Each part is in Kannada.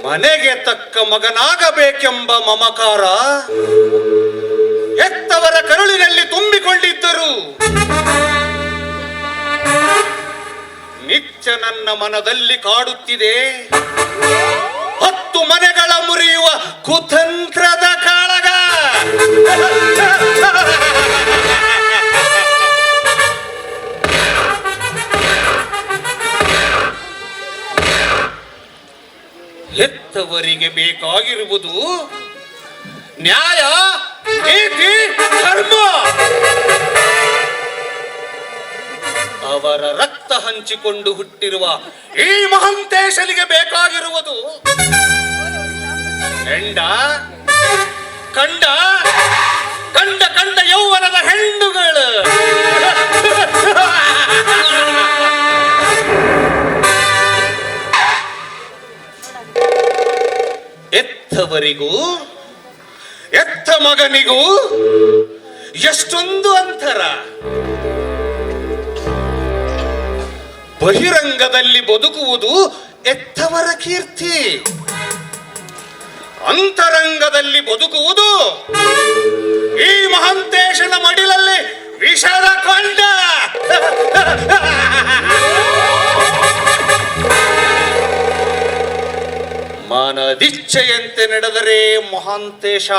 ಮನೆಗೆ ತಕ್ಕ ಮಗನಾಗಬೇಕೆಂಬ ಮಮಕಾರ ಹೆತ್ತವರ ಕರುಳಿನಲ್ಲಿ ತುಂಬಿಕೊಂಡಿದ್ದರು. ನಿತ್ಯ ನನ್ನ ಮನದಲ್ಲಿ ಕಾಡುತ್ತಿದೆ 10 ಮನೆಗಳ ಮುರಿಯುವ ಕುತಂತ್ರದ ಕಾಳಗ. ಹೆತ್ತವರಿಗೆ ಬೇಕಾಗಿರುವುದು ನ್ಯಾಯ, ನೀತಿ, ಧರ್ಮ. ಅವರ ರಕ್ತ ಹಂಚಿಕೊಂಡು ಹುಟ್ಟಿರುವ ಈ ಮಹಂತೇಶನಿಗೆ ಬೇಕಾಗಿರುವುದು ಹೆಂಡ, ಕಂಡ ಕಂಡ ಕಂಡ ಯೌವನದ ಹೆಣ್ಣುಗಳು. ಎತ್ತವರಿಗೂ ಎತ್ತ ಮಗನಿಗೂ ಎಷ್ಟೊಂದು ಅಂತರ. ಬಹಿರಂಗದಲ್ಲಿ ಬದುಕುವುದು ಎತ್ತವರ ಕೀರ್ತಿ, ಅಂತರಂಗದಲ್ಲಿ ಬದುಕುವುದು ಈ ಮಹಂತೇಶನ ಮಡಿಲಲ್ಲಿ ವಿಷದ ಕೊಂಡ. ಮನದಿಚ್ಛೆಯಂತೆ ನಡೆದರೆ ಮಹಾಂತೇಶ,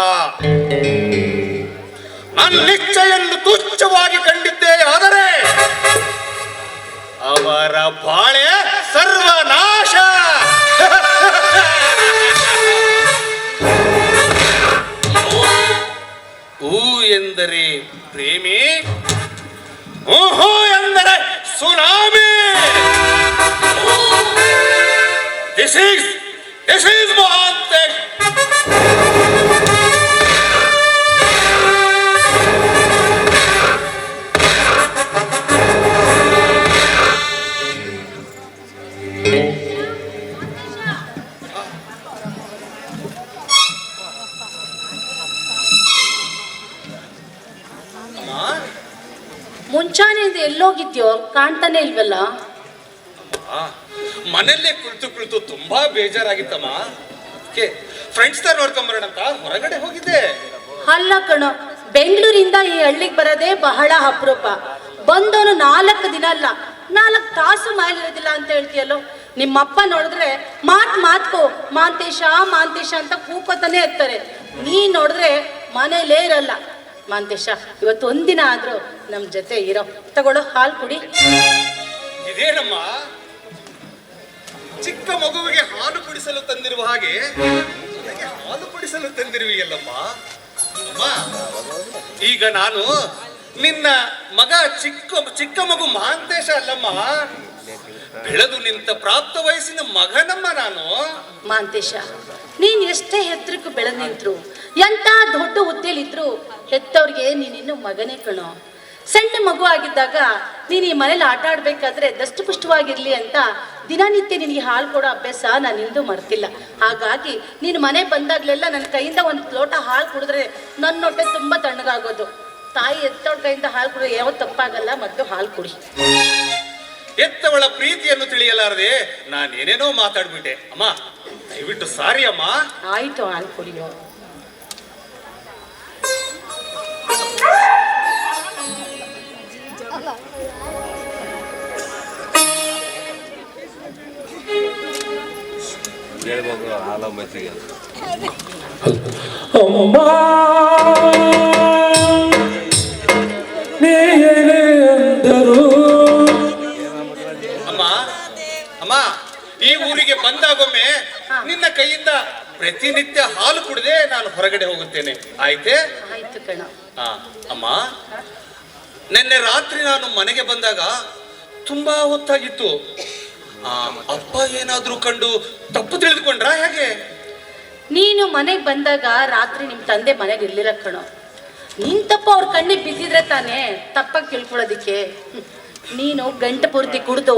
ನನ್ನಿಚ್ಛೆಯನ್ನು ತುಚ್ಛವಾಗಿ ಕಂಡಿದ್ದೇ ಆದರೆ ಅವರ ಬಾಳೆ ಸರ್ವನಾಶ. ಊ ಎಂದರೆ ಪ್ರೇಮಿ, ಓಹೋ ಎಂದರೆ ಸುನಾಮಿ. This is Mahantesh. ಮುಂಚಾನೆಯಿಂದ ಎಲ್ಲೋಗಿದ್ಯೋ ಕಾಣ್ತಾನೆ ಇಲ್ವಲ್ಲ? ಮನೆಯಲ್ಲೇ ಕುಳಿತು ತುಂಬಾ ಬೇಜಾರಾಗಿತ್ತಮ್ಮ. ಫ್ರೆಂಡ್ಸ್ ತರ ನೋಡ್ಕೊಂಬರೋಣ ಅಂತ ಹೊರಗಡೆ ಹೋಗಿದ್ದೆ. ಅಲ್ಲ ಕಣೋ, ಬೆಂಗಳೂರಿಂದ ಈ ಹಳ್ಳಿಗೆ ಬರೋದೇ ಬಹಳ ಅಪರೂಪ. ಬಂದವನು 4 ದಿನ ಅಲ್ಲ 4 ತಾಸು ಮಾಯಲಿರೋದಿಲ್ಲ ಅಂತ ಹೇಳ್ತೀಯಲ್ಲೋ. ನಿಮ್ಮಪ್ಪ ನೋಡಿದ್ರೆ ಮಾತ್ಕೋ ಮಾಂತೇಶ ಅಂತ ಕೂಕೋತಾನೆ ಇರ್ತಾರೆ. ನೀ ನೋಡಿದ್ರೆ ಮನೇಲೇ ಇರಲ್ಲ. ಮಾಂತೇಶ, ಇವತ್ತು ಒಂದಿನ ಆದ್ರೂ ನಮ್ ಜೊತೆ ಇರೋ. ತಗೊಳ್ಳೋ, ಹಾಲು ಕುಡಿ. ಇದೇನಮ್ಮ, ಚಿಕ್ಕ ಮಗುವಿಗೆ ಹಾಲು ಕುಡಿಸಲು ತಂದಿರುವ ಹಾಗೆ ಹಾಲು ಕುಡಿಸಲು ತಂದಿರುವಿಯಲ್ಲಮ್ಮ. ಅಮ್ಮ, ಈಗ ನಾನು ನಿನ್ನ ಮಗ ಚಿಕ್ಕ ಮಗು ಮಹಾಂತೇಶ ಅಲ್ಲಮ್ಮ, ಬೆಳೆದು ನಿಂತ ಪ್ರಾಪ್ತ ವಯಸ್ಸಿನ ಮಗನಮ್ಮ ನಾನು. ಮಾಂತೇಶ, ನೀನ್ ಎಷ್ಟೇ ಎತ್ತರಕ್ಕೂ ಬೆಳೆದ್ ನಿಂತ್ರು, ಎಂತ ದೊಡ್ಡ ಹುದ್ದೆಲಿದ್ರು ಹೆತ್ತವ್ರಿಗೆ ನೀನಿನ್ನು ಮಗನೇ ಕಣೋ. ಸಣ್ಣ ಮಗು ಆಗಿದ್ದಾಗ ನೀನು ಈ ಮನೇಲಿ ಆಟ ಆಡ್ಬೇಕಾದ್ರೆ ದಷ್ಟಪುಷ್ಟವಾಗಿರ್ಲಿ ಅಂತ ದಿನನಿತ್ಯ ನಿನಗೆ ಹಾಲು ಕೊಡೋ ಅಭ್ಯಾಸ ನಾನು ಇಂದು ಮರ್ತಿಲ್ಲ. ಹಾಗಾಗಿ ನೀನು ಮನೆ ಬಂದಾಗ್ಲೆಲ್ಲ ನನ್ನ ಕೈಯಿಂದ 1 ಲೋಟ ಹಾಲು ಕುಡಿದ್ರೆ ನನ್ನ ಹೊಟ್ಟೆ ತುಂಬಾ ತಣ್ಣಗಾಗೋದು. ತಾಯಿ ಎತ್ತವಳ ಕೈಯಿಂದ ಹಾಲು ಕುಡಿದ್ರೆ ಯಾವ ತಪ್ಪಾಗಲ್ಲ. ಮತ್ತು ಹಾಲು ಕುಡಿ. ಎತ್ತವಳ ಪ್ರೀತಿಯನ್ನು ತಿಳಿಯಲಾರದೆ ನಾನೇನೇನೋ ಮಾತಾಡ್ಬಿಟ್ಟೆ ಅಮ್ಮ, ದಯವಿಟ್ಟು ಸಾರಿ ಅಮ್ಮ. ಆಯ್ತು, ಹಾಲು ಕುಡಿಯೋ. ಅಮ್ಮ ಅಮ್ಮ, ಈ ಊರಿಗೆ ಬಂದಾಗೊಮ್ಮೆ ನಿನ್ನ ಕೈಯಿಂದ ಪ್ರತಿನಿತ್ಯ ಹಾಲು ಕುಡಿದೆ ನಾನು ಹೊರಗಡೆ ಹೋಗುತ್ತೇನೆ, ಆಯ್ತೆ? ಆಯ್ತು ಕಣ. ಅಮ್ಮ, ನಿನ್ನೆ ರಾತ್ರಿ ನಾನು ಮನೆಗೆ ಬಂದಾಗ ತುಂಬಾ ಹೊತ್ತಾಗಿತ್ತು. ಅಪ್ಪ ಏನಾದ್ರೂ ಕಂಡು ತಪ್ಪು ತಿಳಿದುಕೊಂಡ್ರಾ ಹೇಗೆ? ನೀನು ಮನೆಗೆ ಬಂದಾಗ ರಾತ್ರಿ ನಿಮ್ಮ ತಂದೆ ಮನೆಗೆ ಇರ್ಲಿಲ್ಲ ಕಣೋ. ನಿನ್ ತಪ್ಪ ಅವ್ರ ಕಣ್ಣಿಗೆ ಬಿದ್ದಿದ್ರೆ ತಾನೇ ತಪ್ಪಾಗಿ ತಿಳ್ಕೊಳ್ಳೋದಿಕ್ಕೆ. ನೀನು ಗಂಟೆ ಪೂರ್ತಿ ಕುಡ್ದು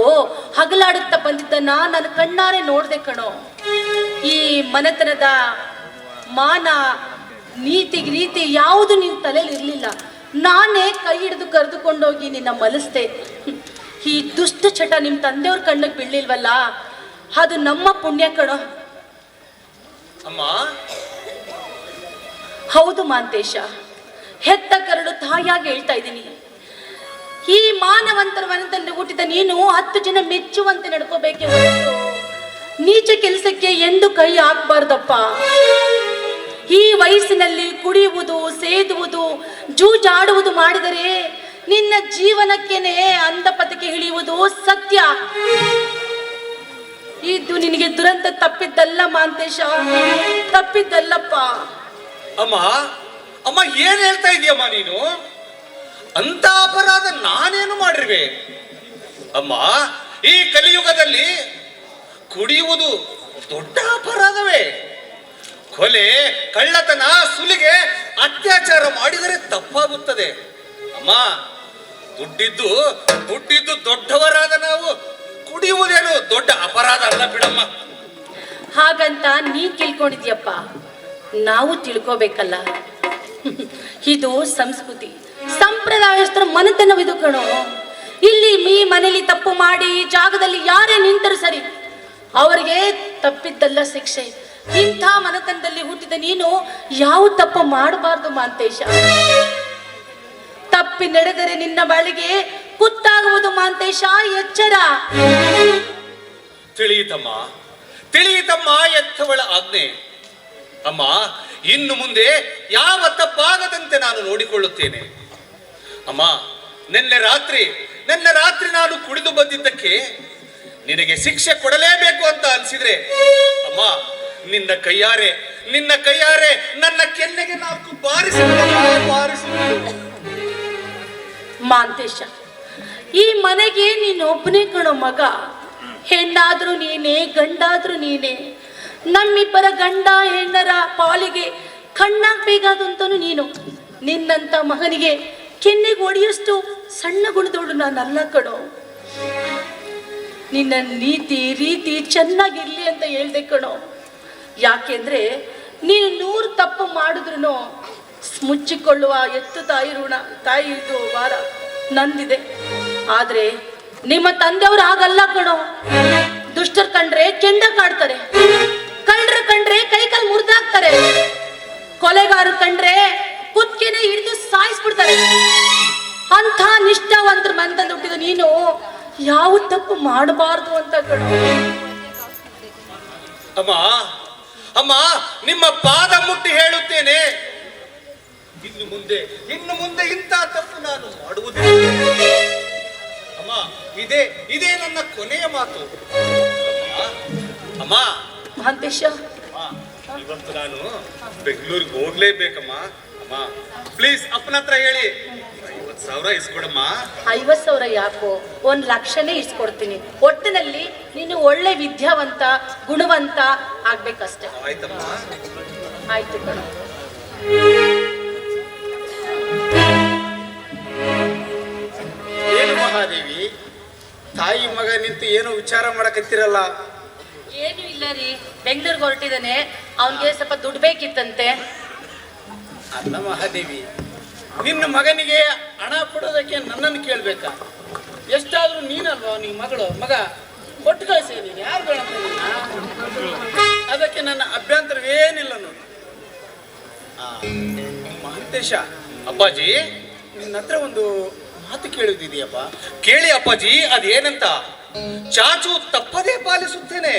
ಹಗಲಾಡುತ್ತಾ ಬಂದಿದ್ದನ್ನ ನಾನು ಕಣ್ಣಾರೆ ನೋಡ್ದೆ ಕಣೋ. ಈ ಮನೆತನದ ಮಾನ ನೀತಿ ಯಾವುದು ನಿನ್ನ ತಲೆಯಲ್ಲಿ ಇರಲಿಲ್ಲ. ನಾನೇ ಕೈ ಹಿಡಿದು ಕರೆದುಕೊಂಡೋಗಿ ನಿನ್ನ ಮಲಿಸ್ದೆ. ಈ ದುಷ್ಟ ಚಟ ನಿಮ್ಮ ತಂದೆಯವ್ರ ಕಣ್ಣಿಗೆ ಬೀಳಿಲ್ವಲ್ಲ, ಅದು ನಮ್ಮ ಪುಣ್ಯ ಕಣೋ. ಅಮ್ಮ, ಹೌದು ಮಾಂತೇಶ, ಹೆತ್ತ ಕರಡು ತಾಯಾಗಿ ಹೇಳ್ತಾ ಇದ್ದೀನಿ. ಈ ಮಾನವಂತರ ಮನದಲ್ಲಿ ಹುಟ್ಟಿದ ನೀನು 10 ಜನ ಮೆಚ್ಚುವಂತೆ ನಡ್ಕೋಬೇಕೆ ಹೊರತು ನೀಚ ಕೆಲಸಕ್ಕೆ ಎಂದು ಕೈ ಹಾಕ್ಬಾರ್ದಪ್ಪ. ಈ ವಯಸ್ಸಿನಲ್ಲಿ ಕುಡಿಯುವುದು, ಸೇದುವುದು, ಜೂಜಾಡುವುದು ಮಾಡಿದರೆ ನಿನ್ನ ಜೀವನಕ್ಕೇನೆ ಅಂಧಪತಿಗೆ ಇಳಿಯುವುದು ಸತ್ಯ. ಇದು ನಿನಗೆ ದುರಂತ ತಪ್ಪಿದ್ದಲ್ಲ ಮಾಂತೇಶ, ತಪ್ಪಿದ್ದಲ್ಲಪ್ಪ. ಅಮ್ಮ ಅಮ್ಮ, ಏನ್ ಹೇಳ್ತಾ ಇದೀಯಮ್ಮ ನೀನು? ಅಂತ ಅಪರಾಧ ನಾನೇನು ಮಾಡಿರ್ವೆ? ಅಮ್ಮ, ಈ ಕಲಿಯುಗದಲ್ಲಿ ಕುಡಿಯುವುದು ದೊಡ್ಡ ಅಪರಾಧವೇ. ಕೊಲೆ, ಕಳ್ಳತನ, ಸುಲಿಗೆ, ಅತ್ಯಾಚಾರ ಮಾಡಿದರೆ ತಪ್ಪಾಗುತ್ತದೆ. ಅಮ್ಮ, ದುಡ್ಡಿದ್ದು ದೊಡ್ಡವರಾದ ನಾವು ಕುಡಿಯುವುದೇನು ದೊಡ್ಡ ಅಪರಾಧ ಅಲ್ಲ ಬಿಡಮ್ಮ. ಹಾಗಂತ ನೀ ತಿಳ್ಕೊಂಡಿದ್ಯಪ್ಪ, ನಾವು ತಿಳ್ಕೋಬೇಕಲ್ಲ. ಇದು ಸಂಸ್ಕೃತಿ, ಸಂಪ್ರದಾಯಸ್ಥರ ಮನೆತನವಿದು ಕಣೋ. ಇಲ್ಲಿ ಈ ಮನೇಲಿ ತಪ್ಪು ಮಾಡಿ ಈ ಜಾಗದಲ್ಲಿ ಯಾರೇ ನಿಂತರು ಸರಿ, ಅವರಿಗೆ ತಪ್ಪಿದ್ದಲ್ಲ ಶಿಕ್ಷೆ. ಇಂಥ ಮನೆತನದಲ್ಲಿ ಹುಟ್ಟಿದ ನೀನು ಯಾವ ತಪ್ಪು ಮಾಡಬಾರ್ದು ಮಾಂತೇಶ. ತಪ್ಪಿ ನಡೆದರೆ ನಿನ್ನ ಬಳಿಗೆ ಕುತ್ತಾಗುವುದು ಮಾಂತೇಶ, ಎಚ್ಚರ. ತಿಳಿಯಿತಮ್ಮ ಎತ್ತವಳ ಆಜ್ಞೆ. ಅಮ್ಮ, ಇನ್ನು ಮುಂದೆ ಯಾವ ತಪ್ಪಾಗದಂತೆ ನಾನು ನೋಡಿಕೊಳ್ಳುತ್ತೇನೆ. ಅಮ್ಮ, ನಿನ್ನೆ ರಾತ್ರಿ ನಾನು ಕುಡಿದು ಬಂದಿದ್ದಕ್ಕೆ ನಿನಗೆ ಶಿಕ್ಷೆ ಕೊಡಲೇಬೇಕು ಅಂತ ಅನ್ಸಿದ್ರೆ ಅಮ್ಮ, ನಿನ್ನ ಕೈಯಾರೆ ನನ್ನ ಕೆನ್ನೆಗೆ 4 ಬಾರಿಸಿಬಿಡು. ಮಾಂತೇಶ, ಈ ಮನೆಗೆ ನೀನೊಬ್ಬನೇ ಕಣೋ ಮಗ. ಹೆಣ್ಣಾದ್ರೂ ನೀನೇ, ಗಂಡಾದ್ರೂ ನೀನೇ. ನಮ್ಮಿಬ್ಬರ ಗಂಡ ಹೆಣ್ಣರ ಪಾಲಿಗೆ ಕಣ್ಣಾಗ್ಬೇಕಾದಂತನು ನೀನು. ನಿನ್ನಂತ ಮಗನಿಗೆ ಕೆನ್ನೆಗೆ ಹೊಡೆಯಷ್ಟು ಸಣ್ಣ ಗುಣದೋಡು ನಾನಲ್ಲ ಕಣೋ. ನಿನ್ನ ನೀತಿ ಚೆನ್ನಾಗಿರ್ಲಿ ಅಂತ ಹೇಳ್ದೆ ಕಣೋ. ಯಾಕೆಂದ್ರೆ ನೀನು 100 ತಪ್ಪು ಮಾಡಿದ್ರು ಮುಚ್ಚಿಕೊಳ್ಳುವ ಎತ್ತು ತಾಯಿ ಋಣ, ತಾಯಿದು ವಾರ ನಂದಿದೆ. ಆದ್ರೆ ನಿಮ್ಮ ತಂದೆಯವರು ಹಾಗಲ್ಲ ಕಣೋ. ದುಷ್ಟರ್ ಕಂಡ್ರೆ ಕೆಂಡ ಕಾಡ್ತಾರೆ, ಕಳ್ಳರ ಕಂಡ್ರೆ ಕೈಕಾಲು ಮುರಿದಾಕ್ತಾರೆ, ಕೊಲೆಗಾರ ಕಂಡ್ರೆ ಕುತ್ತಿಗೆನೆ ಹಿಡಿದು ಸಾಯಿಸ್ಬಿಡ್ತಾರೆ. ಅಂಥ ನಿಷ್ಠಾವಂತರ ಮನದಲ್ಲಿ ಹುಟ್ಟಿದ ನೀನು ಯಾವ ತಪ್ಪು ಮಾಡಬಾರ್ದು ಅಂತ ಕಣೋ. ಅಮ್ಮ, ನಿಮ್ಮ ಪಾದ ಮುಟ್ಟಿ ಹೇಳುತ್ತೇನೆ, ಇನ್ನು ಮುಂದೆ ಇಂಥ ತಪ್ಪು ನಾನು ಮಾಡುವುದಿಲ್ಲ. ಅಮ್ಮ, ಇದೇ ನನ್ನ ಕೊನೆಯ ಮಾತು. ಅಮ್ಮ ಮಹಂತೇಶ, ಇವತ್ತು ನಾನು ಬೆಂಗಳೂರಿಗೆ ಹೋಗ್ಲೇಬೇಕಮ್ಮ. ಅಮ್ಮ, ಪ್ಲೀಸ್ ಅಪ್ಪನ ಹತ್ರ ಹೇಳಿ 50,000 ಇಸ್ಕೊಡಮ್ಮ. 50,000 ಯಾಕೋ, 1 ಲಕ್ಷನೇ ಇಸ್ಕೊಡ್ತೀನಿ. ಒಟ್ಟಿನಲ್ಲಿ ನೀನು ಒಳ್ಳೆ ವಿದ್ಯಾವಂತ, ಗುಣವಂತ ಆಗ್ಬೇಕಷ್ಟೆ. ಆಯ್ತಮ್ಮ. ಆಯ್ತು ಕಣ. ಏನು ಮಹಾದೇವಿ, ತಾಯಿ ಮಗ ನಿಂತು ಏನೋ ವಿಚಾರ ಮಾಡಕತ್ತಿರಲ್ಲ? ಏನು ಇಲ್ಲ ರೀ, ಬೆಂಗಳೂರಿಗೆ ಹೊರಟಿದ್ದಾನೆ, ಅವನಿಗೆ ಸ್ವಲ್ಪ ದುಡ್ಡು ಬೇಕಿತ್ತಂತೆ. ಅಲ್ಲ ಮಹಾದೇವಿ, ನಿನ್ನ ಮಗನಿಗೆ ಹಣ ಕೊಡೋದಕ್ಕೆ ನನ್ನನ್ನು ಕೇಳ್ಬೇಕಾ? ಎಷ್ಟಾದ್ರೂ ನೀನಲ್ವಾ ನಿಮ್ಮ ಮಗ ಕೊಟ್ಟು ಕಳಿಸಿ. ನೀನು ಯಾರು ಬೇಡ ಅದಕ್ಕೆ ನನ್ನ ಅಭ್ಯಂತರವೇನಿಲ್ಲ ನೋಡಿ. ಮಹಂತೇಶ, ಅಪ್ಪಾಜಿ, ನಿನ್ನ ಹತ್ರ ಒಂದು ಮಾತು ಕೇಳುವುದಿದೆಯಪ್ಪ. ಕೇಳಿ ಅಪ್ಪಾಜಿ, ಅದೇನಂತ? ಚಾಚು ತಪ್ಪದೇ ಪಾಲಿಸುತ್ತೇನೆ.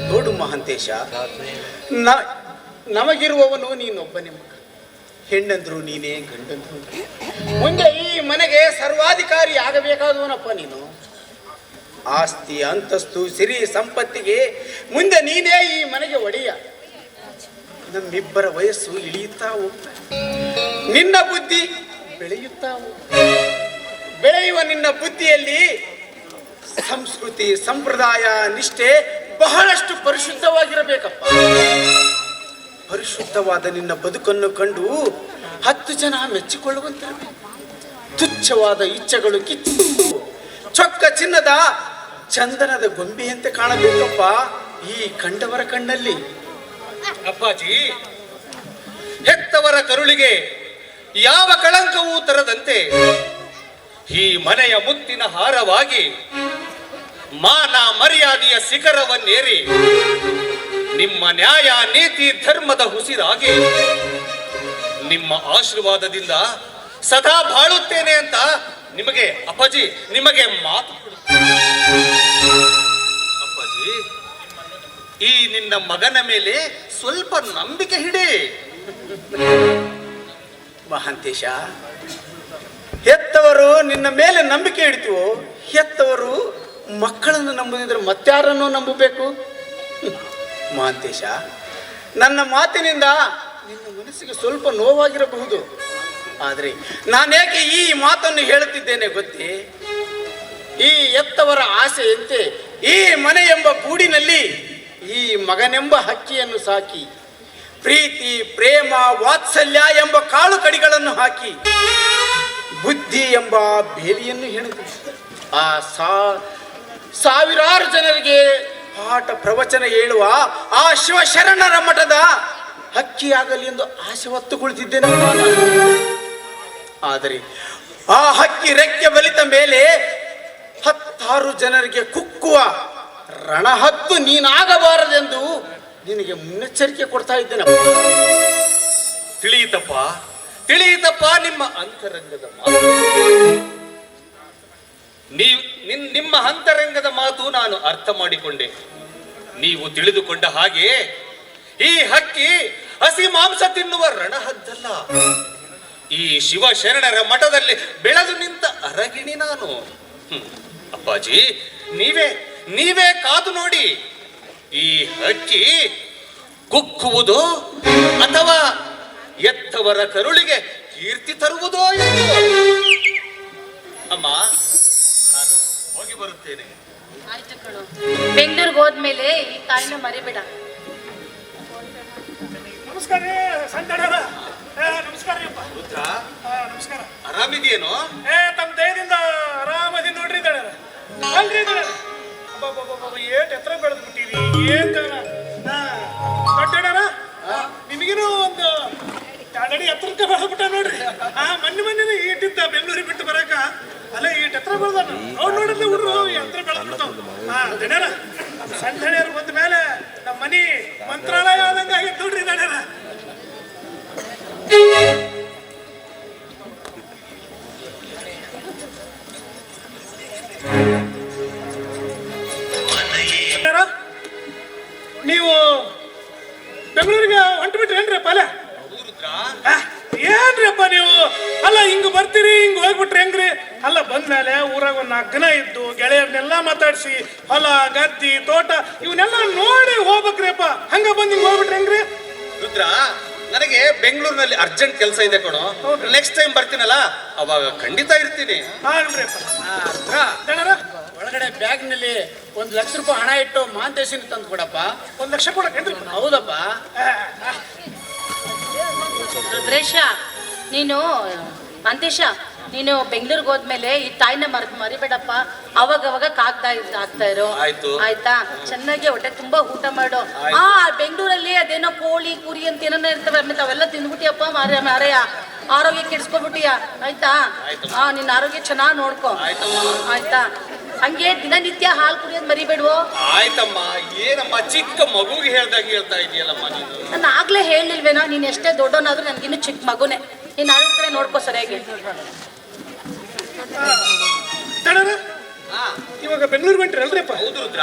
ನೋಡು ಮಹಂತೇಶ, ನಮಗಿರುವವನು ನೀನೊಬ್ಬನೇ ಮಗ. ಹೆಣ್ಣಂದ್ರು ನೀನೇ, ಗಂಡಂದ್ರು ಮುಂದೆ ಈ ಮನೆಗೆ ಸರ್ವಾಧಿಕಾರಿ ಆಗಬೇಕಾದವನಪ್ಪ ನೀನು. ಆಸ್ತಿ, ಅಂತಸ್ತು, ಸಿರಿ ಸಂಪತ್ತಿಗೆ ಮುಂದೆ ನೀನೇ ಈ ಮನೆಗೆ ಒಡೆಯ. ನಮ್ಮಿಬ್ಬರ ವಯಸ್ಸು ಇಳಿಯುತ್ತಾ ಹೋಗ್ತಾ, ನಿನ್ನ ಬುದ್ಧಿ ಬೆಳೆಯುತ್ತಾ ಬೆಳೆಯುವ ನಿನ್ನ ಬುದ್ಧಿಯಲ್ಲಿ ಸಂಸ್ಕೃತಿ, ಸಂಪ್ರದಾಯ, ನಿಷ್ಠೆ ಬಹಳಷ್ಟು ಪರಿಶುದ್ಧವಾಗಿರಬೇಕಪ್ಪ. ಪರಿಶುದ್ಧವಾದ ನಿನ್ನ ಬದುಕನ್ನು ಕಂಡು 10 ಜನ ಮೆಚ್ಚಿಕೊಳ್ಳುವಂತಿರಬೇಕು. ತುಚ್ಛವಾದ ಇಚ್ಛೆಗಳು ಕಿತ್ತು ಚೊಕ್ಕ ಚಿನ್ನದ ಚಂದನದ ಗೊಂಬೆಯಂತೆ ಕಾಣಬೇಕಪ್ಪ ಈ ಕಂಡವರ ಕಣ್ಣಲ್ಲಿ. ಅಪ್ಪಾಜಿ, ಹೆತ್ತವರ ಕರುಳಿಗೆ ಯಾವ ಕಳಂಕವೂ ತರದಂತೆ ಈ ಮನೆಯ ಮುತ್ತಿನ ಹಾರವಾಗಿ ಮಾನ ಮರ್ಯಾದೆಯ ಶಿಖರವನ್ನೇರಿ ನಿಮ್ಮ ನ್ಯಾಯ ನೀತಿ ಧರ್ಮದ ಹುಸಿರಾಗಿ ನಿಮ್ಮ ಆಶೀರ್ವಾದದಿಂದ ಸದಾ ಬಾಳುತ್ತೇನೆ ಅಂತ ನಿಮಗೆ ಅಪ್ಪಾಜಿ ನಿಮಗೆ ಮಾತು ಕೊಡುತ್ತೇನೆ. ಅಪ್ಪಾಜಿ, ಈ ನಿನ್ನ ಮಗನ ಮೇಲೆ ಸ್ವಲ್ಪ ನಂಬಿಕೆ ಹಿಡಿ. ಮಹಾಂತೇಶ, ಹೆತ್ತವರು ನಿನ್ನ ಮೇಲೆ ನಂಬಿಕೆ ಇಡ್ತೀವೋ? ಹೆತ್ತವರು ಮಕ್ಕಳನ್ನು ನಂಬುದಿದ್ರೆ ಮತ್ತಾರನ್ನು ನಂಬಬೇಕು? ಮಹಾಂತೇಶ, ನನ್ನ ಮಾತಿನಿಂದ ನಿನ್ನ ಮನಸ್ಸಿಗೆ ಸ್ವಲ್ಪ ನೋವಾಗಿರಬಹುದು. ಆದರೆ ನಾನೇಕೆ ಈ ಮಾತನ್ನು ಹೇಳುತ್ತಿದ್ದೇನೆ ಗೊತ್ತೇ? ಈ ಎತ್ತವರ ಆಸೆಯಂತೆ ಈ ಮನೆ ಎಂಬ ಗೂಡಿನಲ್ಲಿ ಈ ಮಗನೆಂಬ ಹಕ್ಕಿಯನ್ನು ಸಾಕಿ ಪ್ರೀತಿ, ಪ್ರೇಮ, ವಾತ್ಸಲ್ಯ ಎಂಬ ಕಾಳು ಕಡಿಗಳನ್ನು ಹಾಕಿ ಬುದ್ಧಿ ಎಂಬ ಬೇಲಿಯನ್ನು ಹೆಣೆದು ಆ ಸಾವಿರಾರು ಜನರಿಗೆ ಪಾಠ ಪ್ರವಚನ ಹೇಳುವ ಆ ಶಿವಶರಣರ ಮಠದ ಹಕ್ಕಿಯಾಗಲಿ ಎಂದು ಆಸೆ ಹೊತ್ತು ಕುಳಿತಿದ್ದೇನೆ. ಆದರೆ ಆ ಹಕ್ಕಿ ರೆಕ್ಕೆ ಬಲಿತ ಮೇಲೆ 10 ಜನರಿಗೆ ಕುಕ್ಕುವ ರಣಹದ್ದು ನೀನಾಗಬಾರದೆಂದು ನಿನಗೆ ಮುನ್ನೆಚ್ಚರಿಕೆ ಕೊಡ್ತಾ ಇದ್ದೇನೆ. ತಿಳಿಯಿತಪ್ಪ ನಿಮ್ಮ ಅಂತರಂಗದ ಮಾತು. ನಿಮ್ಮ ಅಂತರಂಗದ ಮಾತು ನಾನು ಅರ್ಥ ಮಾಡಿಕೊಂಡೆ. ನೀವು ತಿಳಿದುಕೊಂಡ ಹಾಗೆ ಈ ಹಕ್ಕಿ ಹಸಿ ಮಾಂಸ ತಿನ್ನುವ ರಣಹದ್ದಲ್ಲ. ಈ ಶಿವಶರಣರ ಮಠದಲ್ಲಿ ಬೆಳೆದು ನಿಂತ ಅರಗಿಣಿ ನಾನು. ಅಪ್ಪಾಜಿ, ನೀವೇ ಕಾದು ನೋಡಿ. ಈ ಹಕ್ಕಿ ಕುಕ್ಕುವುದೋ ಅಥವಾ ಎತ್ತವರ ಕರುಳಿಗೆ ಕೀರ್ತಿ ತರುವುದೋ ಎಂದು. ಅಮ್ಮ, ನಾನು ಹೋಗಿ ಬರುತ್ತೇನೆ. ಆಯ್ತು ಕಣೋ, ಬೆಂಗಳೂರಿಗೆ ಹೋದ್ಮೇಲೆ ಈ ತಾಯಿನ ಮರಿಬೇಡ. ನಮಸ್ಕಾರ ರೀ ಸಂತಣ್ಣರ. ನಮಸ್ಕಾರ ರೀ ಅಪ್ಪ. ರುದ್ರ, ನಮಸ್ಕಾರ. ಆರಾಮಿದೆಯೇನೋ? ತಮ್ಮ ದಯದಿಂದ ಆರಾಮದಿ ನೋಡ್ರಿ ದಣ್ಣ. ಅಲ್ರಿ ದಣ್ಣ, ಏಟ್ ಎತ್ತರ ಬೆಳೆದು ಬಿಟ್ಟಿರಿ. ಏನ್ ದೊಡ್ಡಣ್ಣ, ನಿಮಗಿನೂ ಒಂದು ಅಡಿ ಎತ್ತರಕ್ಕೆ ಬೆಳೆದು ಬಿಟ್ಟ ನೋಡ್ರಿ. ಮೊನ್ನೆ ಈಟಿದ್ದ ಬೆಂಗಳೂರಿಗೆ ಬಿಟ್ಟು ಬರಾಕ ಅಲ್ಲ ಈಟ್ ಎತ್ತರ ಬೆಳೆದ ಅವ್ರು ನೋಡಿದ್ರೆ ಹುಡುಗರು ಎತ್ತರ ಬೆಳೆದು ಬಿಡ್ತಾವ. ದಣ್ಣ, ಸಣ್ಣ ದಣ್ಯರು ಬಂದ ಮೇಲೆ ನಮ್ಮ ಮನಿ ಮಂತ್ರಾಲಯ ಆದಂಗ ಆಗೈತೆ ನೋಡ್ರಿ ದಣ್ಣ. ನೀವು ಬೆಂಗಳೂರಿಗೆ ಹೊಂಟು ಬಿಟ್ರಿ ಏನ್ರಿ ಅಪ್ಪ? ಅಲ್ಲ ಏನ್ರಿ ಅಪ್ಪ ನೀವು? ಅಲ್ಲ ಹಿಂಗ ಬರ್ತೀರಿ, ಹಿಂಗ ಹೋಗ್ಬಿಟ್ರಿ ಹೆಂಗ್ರಿ? ಅಲ್ಲ ಬಂದ್ಮೇಲೆ ಊರಾಗ ಒಂದು 4 ದಿನ ಇದ್ದು ಗೆಳೆಯರನ್ನೆಲ್ಲ ಮಾತಾಡ್ಸಿ ಹೊಲ ಗದ್ದಿ ತೋಟ ಇವನ್ನೆಲ್ಲ ನೋಡಿ ಹೋಗ್ಬೇಕ್ರಿ ಅಪ್ಪ. ಹಂಗ ಬಂದ್ ಹಿಂಗ ಹೋಗ್ಬಿಟ್ರಿ ಹೆಂಗ್ರಿ? ರುದ್ರ, ನನಗೆ ಬೆಂಗಳೂರಿನಲ್ಲಿ ಅರ್ಜೆಂಟ್ ಕೆಲಸ ಇದೆ ಕಣೋ. ನೆಕ್ಸ್ಟ್ ಟೈಮ್ ಬರ್ತೀನಲ್ಲ ಅವಾಗ ಖಂಡಿತ ಇರ್ತೀನಿ. ಹಾಗಲ್ರಿ ಅಪ್ಪ. ಒಳಗಡೆ ಬ್ಯಾಗ್ನಲ್ಲಿ 1 ಲಕ್ಷ ರೂಪಾಯಿ ಹಣ ಇಟ್ಟು ಮಹಾಂತೇಶನ್ ತಂದು ಕೊಡಪ್ಪ. 1 ಲಕ್ಷ ಕೊಡಕೇನ್ರಿ? ಹೌದಪ್ಪ. ರುದ್ರೇಶ, ನೀನು ಅಂತೇಶ, ನೀನು ಬೆಂಗಳೂರಿಗೆ ಹೋದ್ಮೇಲೆ ಈ ತಾಯಿನ ಮರಿಬೇಡಪ್ಪ. ಅವಾಗ ಆಗ್ತಾ ಇರೋ. ಆಯ್ತಾ? ಚೆನ್ನಾಗಿ ಹೊಟ್ಟೆ ತುಂಬಾ ಊಟ ಮಾಡು. ಬೆಂಗಳೂರಲ್ಲಿ ಅದೇನೋ ಕೋಳಿ ಕುರಿ ಅಂತ ಏನೇನೋ ಇರ್ತವೆ, ಮತ್ತೆ ಅವೆಲ್ಲ ತಿಂದ್ಬಿಟ್ಟಿಯಪ್ಪ ಮಾರಯ್ಯ. ಆರೋಗ್ಯ ಕೆಡಿಸ್ಕೊಬಿಟ್ಟಿಯ. ಆಯ್ತಾ? ನಿನ್ನ ಆರೋಗ್ಯ ಚೆನ್ನಾಗಿ ನೋಡ್ಕೊ. ಆಯ್ತಾ? ಹಂಗೆ ದಿನನಿತ್ಯ ಹಾಲು ಕುಡಿಯೋದು ಮರಿಬೇಡ್ವೋ. ಆಯ್ತಮ್ಮ. ಏನಮ್ಮ ಚಿಕ್ಕ ಮಗುಗೆ ಹೇಳ್ದಾಗ ಹೇಳ್ತಾ ಇದೆಯಲ್ಲಮ್ಮ ನೀನು. ನಾನು ಆಗ್ಲೇ ಹೇಳಿಲ್ವೇನೋ, ನೀನ್ ಎಷ್ಟೇ ದೊಡ್ಡವನಾದ್ರೂ ನನ್ಗಿನ್ನು ಚಿಕ್ಕ ಮಗುನೇ. ನೀನ್ ಆರೋಗ್ಯ ಕಡೆ ನೋಡ್ಕೋ ಸರಿಯಾಗಿ. ಇವಾಗ ಬೆಂಗಳೂರು ಹೊಂಟ್ರಲ್ರಿಪ್ಪ? ಹೌದು ರುದ್ರ.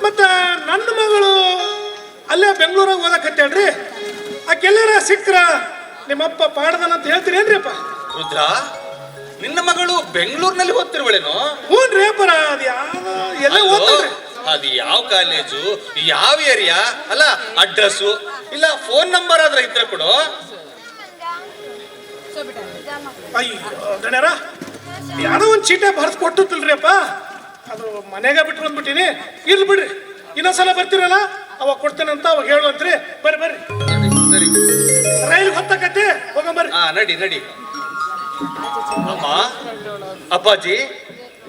ಮತ್ತ ನನ್ನ ಮಗಳು ಅಲ್ಲೇ ಬೆಂಗಳೂರಾಗ ಓದಕತ್ತೇಳ್ರಿ. ಆಕೆಲ್ಲರ ಸಿಕ್ಕ್ರ ನಿಮ್ಮಪ್ಪ ಪಾಡ್ದನಂತ ಹೇಳ್ತೀರಿ ಏನ್ರಿಪ್ಪ? ರುದ್ರ, ನಿನ್ನ ಮಗಳು ಬೆಂಗಳೂರಿನಲ್ಲಿ ಓದ್ತಿರುವಳೇನೋ? ಹ್ಞೂನ್ರಿ ಅಪ್ಪರ. ಎಲ್ಲ ಓದ್ತಾಳ್ರಿ. ಅದು ಯಾವ ಕಾಲೇಜು, ಯಾವ ಏರಿಯಾ, ಅಲ್ಲ ಅಡ್ರೆಸ್ಸು ಇಲ್ಲ ಫೋನ್ ನಂಬರ್ ಆದ್ರೆ ಇದ್ರೆ ಕೊಡು. ಅಯ್ಯೋ ದಣ್ಯರ, ಯಾವುದೋ ಒಂದು ಚೀಟೆ ಬರ್ದು ಕೊಟ್ಟಿಲ್ರಿ ಅಪ್ಪ. ಅದು ಮನೆಗೆ ಬಿಟ್ಟು ಬಂದ್ಬಿಟ್ಟಿನಿ. ಇರ್ಲಿ ಬಿಡ್ರಿ, ಇನ್ನೊಂದ್ಸಲ ಬರ್ತೀರಲ್ಲ ಅವಾಗ ಕೊಡ್ತೇನಂತ ಅವಾಗ ಹೇಳುವಂತ್ರಿ. ಬರ್ರಿ ಬರ್ರಿ, ಸರಿ ರೈಲ್ ಹೊತ್ತಕತ್ತೆ, ಹೋಗಂಬರ್ರಿ. ನಡಿ ನಡಿ. ಅಮ್ಮ ಅಪ್ಪಾಜಿ,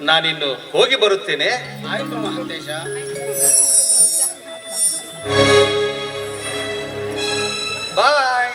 ನಾನಿನ್ನು ಹೋಗಿ ಬರುತ್ತೇನೆ. ಆಯ್ತು ಮಹಾಂತೇಶ. ಬಾಯ್.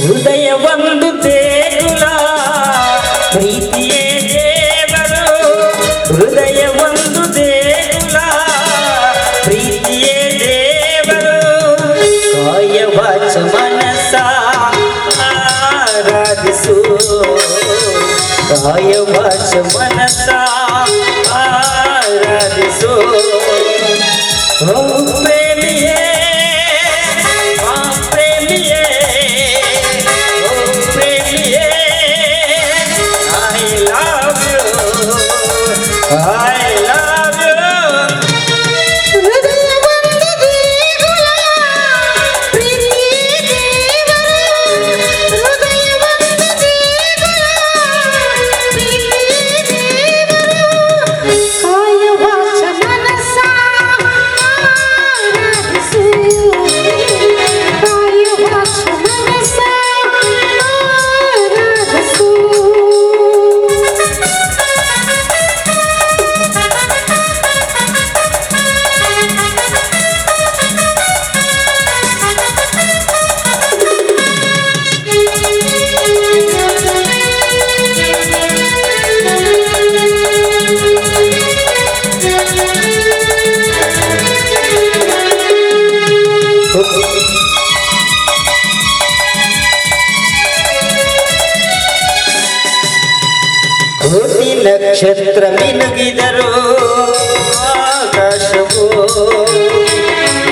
ಹೃದಯ ಒಂದು ದೇಗುಲ, ಪ್ರೀತಿಯೇ ದೇವರು. ಹೃದಯ ಒಂದು ದೇಗುಲ, ಪ್ರೀತಿಯೇ ದೇವರು. ಕಾಯ ವಾಚ ಮನಸ ಆರಾಧಿಸು, ಕಾಯ ವಾಚ ಮನಸ ಆರಾಧಿಸು. ಓ ಪ್ರೇಮಿಯೇ, ಪ್ರೇಮಿಯೇ, I love you. ಹೃದಯ ಒಂದು ದೇಗುಲ, ಪ್ರೀತಿಯೇ ದೇವರು. ಹೃದಯ ಒಂದು ದೇಗುಲ, ಪ್ರೀತಿಯೇ ದೇವರು. ಕಾಯ ವಾಚ ಮನಸ ಆರಾಧಿಸು, ಕಾಯ ವಾಚ ಮನಸ ಆರಾಧಿಸು. ಕೋಟಿ ನಕ್ಷತ್ರ ಮಿನುಗಿದರು ಆಕಾಶವು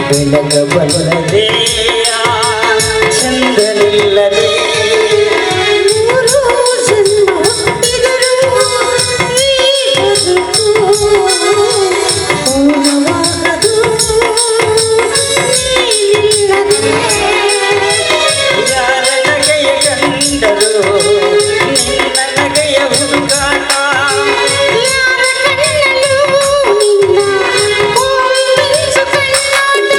ಬೆಳಗಬಲ್ಲದೆ ಚಂದನಿಲ್ಲದೆ. ನೂರು ಜನ್ಮ ಹುಟ್ಟಿದರೂ ಈ ಬದುಕು ಪೂರ್ಣವಾಗದು ನೀನಿಲ್ಲದೆ. ಯಾರ ನಗೆಯ ಕಂಡರು ನಿನ್ನ ನಗೆಯ ಹುಡುಗಾಟ. ಯಾರ ಕಣ್ಣಲ್ಲೂ ನಿನ್ನ ಕೊಂಬೆಂಚು ಕಣ್ಣಾಟ.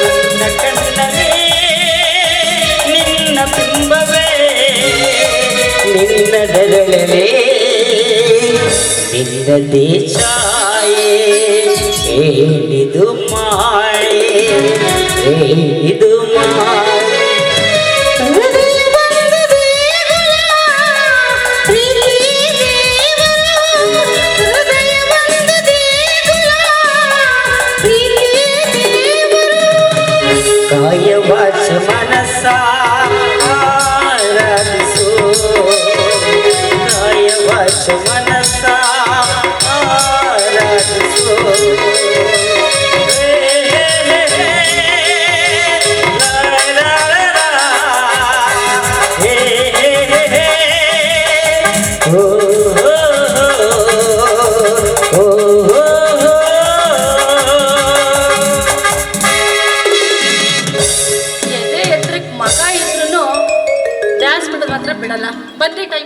ನಿನ್ನ ಕಣ್ಣಲ್ಲಿ ನಿನ್ನ ಬಿಂಬವೇ, ನಿನ್ನ ನೆರಳಲೇ ನಿನ್ನದೇ ಛಾಯೆ. ಏನಿದು ಮಾಯೆ, ಏನಿದು ಮಾಯೆ. ಹೃದಯ ಒಂದು ದೇಗುಲ, ಪ್ರೀತಿಯೇ ದೇವರು. ಹೃದಯ ಒಂದು ದೇಗುಲ, ಪ್ರೀತಿಯೇ ದೇವರು. ಕಾಯ ವಾಚ ಮನಸ ಆರಾಧಿಸು, ಕಾಯ ವಾಚ ಮನಸ ಆರಾಧಿಸು. ಎದೆ ಎತ್ತರಕ್ಕೆ ಮಗ ಇದ್ರೂ ಡ್ಯಾನ್ಸ್ ಮಾಡೋದು ಮಾತ್ರ ಬಿಡಲ್ಲ. ಬಂದ್ರೆ ಟೈಮ್